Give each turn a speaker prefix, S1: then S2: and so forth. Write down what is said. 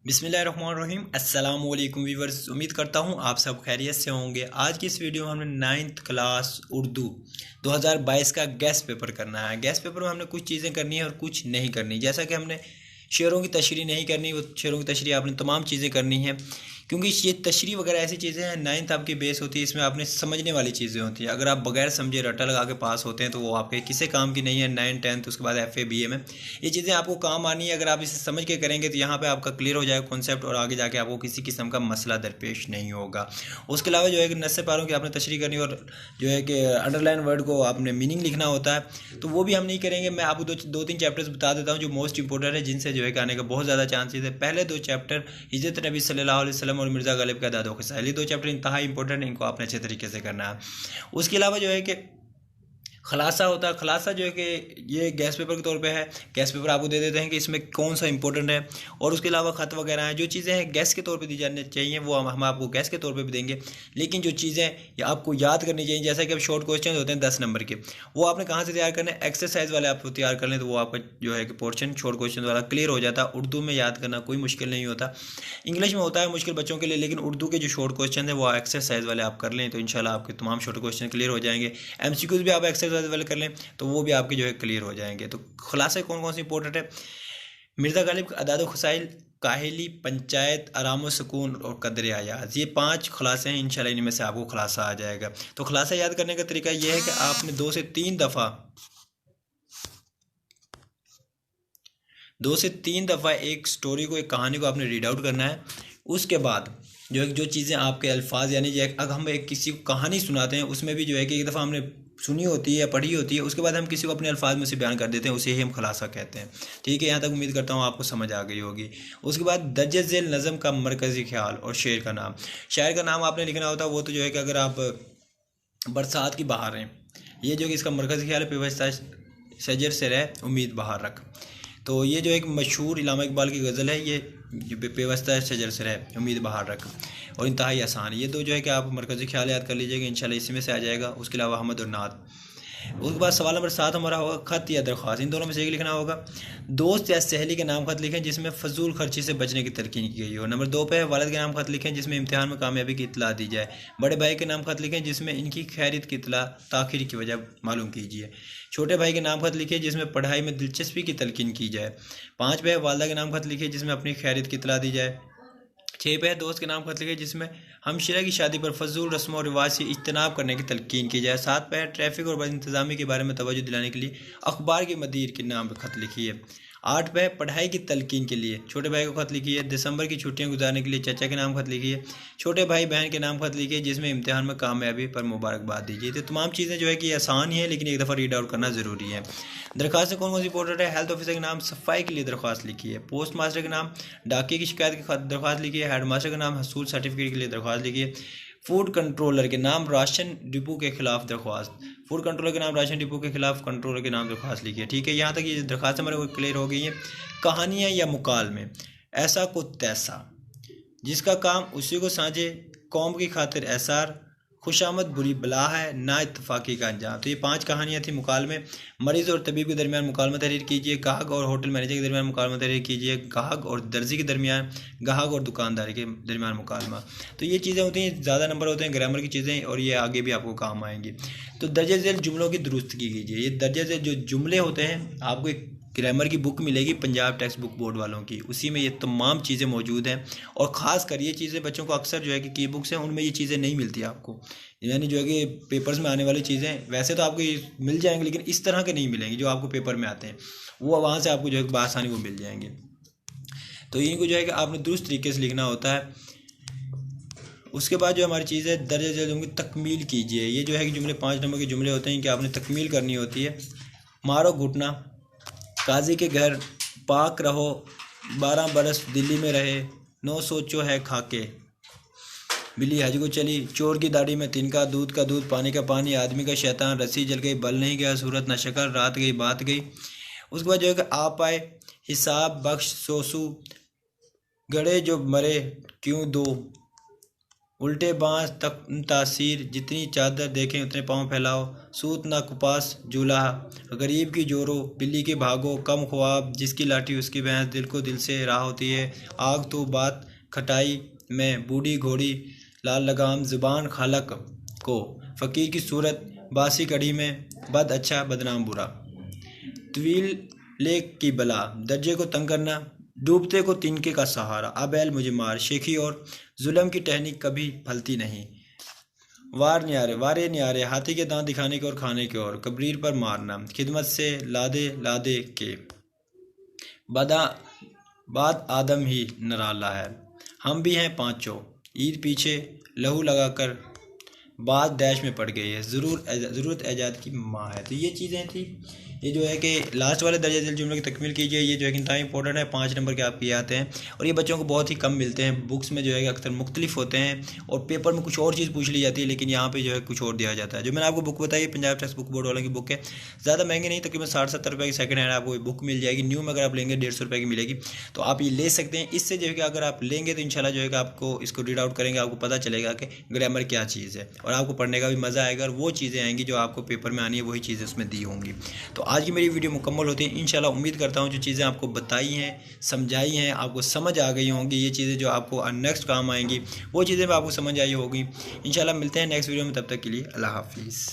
S1: बिस्मिल्लाहिर्रहमानिर्रहीम अस्सलाम वालेकुम व्यूअर्स। उम्मीद करता हूँ आप सब खैरियत से होंगे। आज की इस वीडियो में हमने 9th क्लास उर्दू 2022 का गेस्ट पेपर करना है। गेस्ट पेपर में हमने कुछ चीज़ें करनी है और कुछ नहीं करनी। जैसा कि हमने शेरों की तशरीह नहीं करनी, वो शेरों की तशरीह आपने तमाम चीज़ें करनी है, क्योंकि ये तशरीह वगैरह ऐसी चीज़ें हैं 9th आपकी बेस होती है, इसमें आपने समझने वाली चीज़ें होती हैं। अगर आप बगैर समझे रट्टा लगा के पास होते हैं तो वो आपके किसी काम की नहीं है। 9th 10th उसके बाद FA BA में ये चीज़ें आपको काम आनी है। अगर आप इसे समझ के करेंगे तो यहाँ पे आपका क्लियर हो जाएगा कॉन्सेप्ट और आगे जाके आपको किसी किस्म का मसला दरपेश नहीं होगा। उसके अलावा जो है कि नस्से पारों की आपने तशरीह करनी और जो है कि अंडरलाइन वर्ड को आपने मीनिंग लिखना होता है, तो वो भी हम नहीं करेंगे। मैं आपको दो तीन चैप्टर्स बता देता हूँ जो मोस्ट इंपॉर्टेंट है, जिनसे जो है कि आने का बहुत ज़्यादा चांसेस है। पहले दो चैप्टर हिजरत नबी सल्लल्लाहु अलैहि वसल्लम और मिर्ज़ा गालिब का दादो खिसाइल, ये दो चैप्टर इंतहा इंपॉर्टेंट है, इनको आपने अच्छे तरीके से करना है। उसके अलावा जो है कि खलासा होता है। खलासा जो है कि ये गैस पेपर के तौर पे है। गैस पेपर आपको दे देते हैं कि इसमें कौन सा इंपॉर्टेंट है, और उसके अलावा ख़त वगैरह हैं, जो चीज़ें हैं गैस के तौर पे दी जानी चाहिए वो हम आपको गैस के तौर पे भी देंगे। लेकिन जो चीज़ें आपको याद करनी चाहिए, जैसा कि अब शॉर्ट क्वेश्चन होते हैं 10 नंबर के, वो आपने कहाँ से तैयार करना है, एक्सरसाइज वाले आप तैयार कर लें तो वो आपका जो है कि पोर्शन शॉर्ट क्वेश्चन वाला क्लियर हो जाता है। उर्दू में याद करना कोई मुश्किल नहीं होता। इंग्लिश में होता है मुश्किल बच्चों के लिए, लेकिन उर्दू के जो शॉर्ट क्वेश्चन है वो एक्सरसाइज वाले आप कर लें तो इंशाल्लाह आपके तमाम शॉर्ट क्वेश्चन क्लियर हो जाएंगे। MCQs भी आप एक्सरसाइज वाले कर लें तो वो भी आपके जो है क्लियर हो जाएंगे। तो खुलासे कौन कौन से इंपॉर्टेंट है, मिर्ज़ा गालिब, अदाद खसाइल, काहिली, पंचायत, आराम व सुकून और कदर आयाज, ये 5 खुलासे हैं। इंशाल्लाह इनमें से आपको खुलासा आ जाएगा। तो खुलासा याद करने का तरीका यह है कि आपने 2 से 3 दफ़ा एक स्टोरी को, एक कहानी को आपने रीड आउट करना है। उसके बाद जो चीज़ें आपके अल्फाज, यानी अगर हम एक किसी को कहानी सुनाते हैं उसमें भी जो है कि एक दफ़ा हमने सुनी होती है या पढ़ी होती है, उसके बाद हम किसी को अपने अल्फाज में से बयान कर देते हैं, उसे ही हम खुलासा कहते हैं। ठीक है, यहाँ तक उम्मीद करता हूँ आपको समझ आ गई होगी। उसके बाद दर्ज झेल नज़म का मरकज़ी ख्याल और शेर का नाम। शायर का नाम आपने लिखना होता है। वो तो जो है कि अगर आप बरसात की बहार हैं, ये जो कि इसका मरकज़ी ख्याल है, पेवस्ता शजर से रह उम्मीद बहार रख। तो ये जो एक मशहूर इलामा इकबाल की गज़ल है, ये पेवस्ता शजर से रह उम्मीद बहार रख, और इंतहाई आसान। ये दो जो है कि आप मरकज़ी ख्याल याद कर लीजिएगा, इंशाल्लाह इसी में से आ जाएगा। उसके अलावा अहमद और नात। उसके बाद सवाल नंबर 7 हमारा होगा ख़त या दरख्वास्त, इन दोनों में से एक लिखना होगा। दोस्त या सहेली के नाम ख़त लिखें जिसमें फजूल खर्ची से बचने की तलकीन की गई हो। नंबर 2 पे है वालिद के नाम ख़त लिखें जिसमें इम्तिहान में कामयाबी की इतला दी जाए। बड़े भाई के नाम ख़त लिखें जिसमें इनकी खैरियत की इतला ताख़ीर की वजह मालूम कीजिए। छोटे भाई के नाम ख़त लिखिए जिसमें पढ़ाई में दिलचस्पी की तलकीन की जाए। 5 पे है वालदा के नाम ख़त लिखिए जिसमें अपनी खैरियत की इतला दी जाए। 6 पे है दोस्त के नाम खत लिखे जिसमें हमशरा की शादी पर फजूल रस्म और रिवाज से इज्तनाब करने की तलकीन की जाए। 7 पे है ट्रैफिक और बद इंतज़ामी के बारे में तवज्जो दिलाने के लिए अखबार के मदीर के नाम पर खत लिखिए। 8 पे है पढ़ाई की तलकीन के लिए छोटे भाई को खत लिखिए। दिसंबर की छुट्टियां गुजारने के लिए चाचा के नाम खत लिखिए। छोटे भाई बहन के नाम खत लिखिए जिसमें इम्तिहान में कामयाबी पर मुबारकबाद दीजिए। तो तमाम चीज़ें जो है कि आसान ही है, लेकिन एक दफ़ा रीड आउट करना ज़रूरी है। दरख्वास्त कौन कौन सी इंपॉर्टेंट है, हेल्थ ऑफिसर के नाम सफाई के लिए दरख्वास्त लिखिए। पोस्ट मास्टर के नाम डाकिए की शिकायत की दरख्वास्त लिखिए। हेड मास्टर का नाम हसूल सर्टिफिकेट के लिए दरख्वास्त लिखिए। फूड कंट्रोलर के नाम राशन डिपो के खिलाफ दरख्वास्त। फूड कंट्रोलर के नाम राशन डिपो के खिलाफ कंट्रोलर के नाम दरख्वास्त लिखिए। ठीक है, यहाँ तक ये दरख्वास्त हमारे को क्लियर हो गई है। कहानियाँ या मुकाल में ऐसा को तैसा, जिसका काम उसी को साझे, कौम की खातिर एसार, खुशामद बुरी बला है, ना इत्तफाक़ी का अंजाम। तो ये 5 कहानियाँ थी। मुकाल में मरीज़ और तबीब के दरमियान मुकालमा तहरीर कीजिए। गाहक और होटल मैनेजर के दरमियान मुकालमा तहरीर कीजिए। गाहक और दर्जी के दरमियान, गाहक और दुकानदारी के दरमियान मुकालमा। तो ये चीज़ें होती हैं, ज़्यादा नंबर होते हैं ग्रामर की चीज़ें, और ये आगे भी आपको काम आएंगी। तो दर्ज झेल जुमलों की दुरुस्तगी कीजिए। ये दर्ज झेल जो जुमले होते हैं, आपको एक ग्रामर की बुक मिलेगी पंजाब टेक्स्ट बुक बोर्ड वालों की, उसी में ये तमाम चीज़ें मौजूद हैं। और ख़ास कर ये चीज़ें बच्चों को अक्सर जो है कि की बुक्स हैं उनमें ये चीज़ें नहीं मिलती आपको, यानी जो है कि पेपर्स में आने वाली चीज़ें वैसे तो आपको ये मिल जाएंगी, लेकिन इस तरह के नहीं मिलेंगी जो आपको पेपर में आते हैं। वो वहाँ से आपको जो है बआसानी वो मिल जाएंगे। तो इनको जो है कि आपने दुरुस्त तरीके से लिखना होता है। उसके बाद जो हमारी चीज़ है दर्ज झेल जुमले तकमील कीजिए। ये जो है कि जुमले 5 नंबर के जुमले होते हैं कि आपने तकमील करनी होती है। मारो घुटना, काजी के घर, पाक रहो, 12 बरस दिल्ली में रहे, 9 सोचो है खाके, बिल्ली हज को चली, चोर की दाढ़ी में तिनका, दूध का दूध, पानी का पानी, आदमी का शैतान, रस्सी जल गई, बल नहीं गया, सूरत न शक्ल, रात गई बात गई। उसके बाद जो है कि आप आए, हिसाब बख्श सोसू, गड़े जो मरे क्यों दो, उल्टे बाँस तक तासीर, जितनी चादर देखें उतने पाँव फैलाओ, सूत ना कुपास जूलाहा, गरीब की जोरो बिल्ली के भागो, कम ख्वाब जिसकी लाठी उसकी भैंस, दिल को दिल से राह होती है, आग तो बात खटाई में, बूढ़ी घोड़ी लाल लगाम, ज़ुबान खालक को, फ़कीर की सूरत बासी कड़ी में, बद अच्छा बदनाम बुरा, तवील लेक की बला, दर्जे को तंग करना, डूबते को तिनके का सहारा, अबैल मुझे मार, शेखी और जुल्म की टहनी कभी फलती नहीं, वारे न्यारे, हाथी के दांत दिखाने के और खाने के और, कबरीर पर मारना, खिदमत से लादे लादे के, बदा बाद आदम ही नराला है, हम भी हैं पाँचों, ईद पीछे लहू लगाकर बात डैश में पड़ गई है, ज़रूरत एजाद की माँ है। तो ये चीज़ें थी। ये जो है कि लास्ट वाले दर्जे दिल जुमले की तकमील कीजिए, ये जो है कि इंतहाई इंपॉर्टेंट है, 5 नंबर के आपके आते हैं और ये बच्चों को बहुत ही कम मिलते हैं। बुक्स में जो है कि अक्सर मुख्तलिफ होते हैं और पेपर में कुछ और चीज़ पूछ ली जाती है, लेकिन यहाँ पे जो है कुछ और दिया जाता है। जो मैंने आपको बुक बताई है पंजाब टेक्स्ट बुक बोर्ड वालों की बुक है, ज़्यादा महंगी नहीं, तकरीबन 60-70 रुपये की सेकंड हैंड आपको बुक मिल जाएगी। न्यू में अगर आप लेंगे 150 रुपये की मिलेगी, तो आप ये ले सकते हैं। इससे जो है कि अगर आप लेंगे तो इंशाल्लाह जो है कि आपको इसको रीड आउट करेंगे, आपको पता चलेगा कि ग्रामर क्या चीज़ है और आपको पढ़ने का भी मज़ा आएगा और वो चीज़ें आएंगी जो आपको पेपर में आनी है, वही चीज़ें उसमें दी होंगी। तो आज की मेरी वीडियो मुकम्मल होती है। इंशाल्लाह उम्मीद करता हूँ जो चीज़ें आपको बताई हैं, समझाई हैं, आपको समझ आ गई होंगी। ये चीज़ें जो आपको नेक्स्ट काम आएंगी वो चीज़ें भी आपको समझ आई होगी। इंशाल्लाह मिलते हैं नेक्स्ट वीडियो में, तब तक के लिए अल्लाह हाफिज़।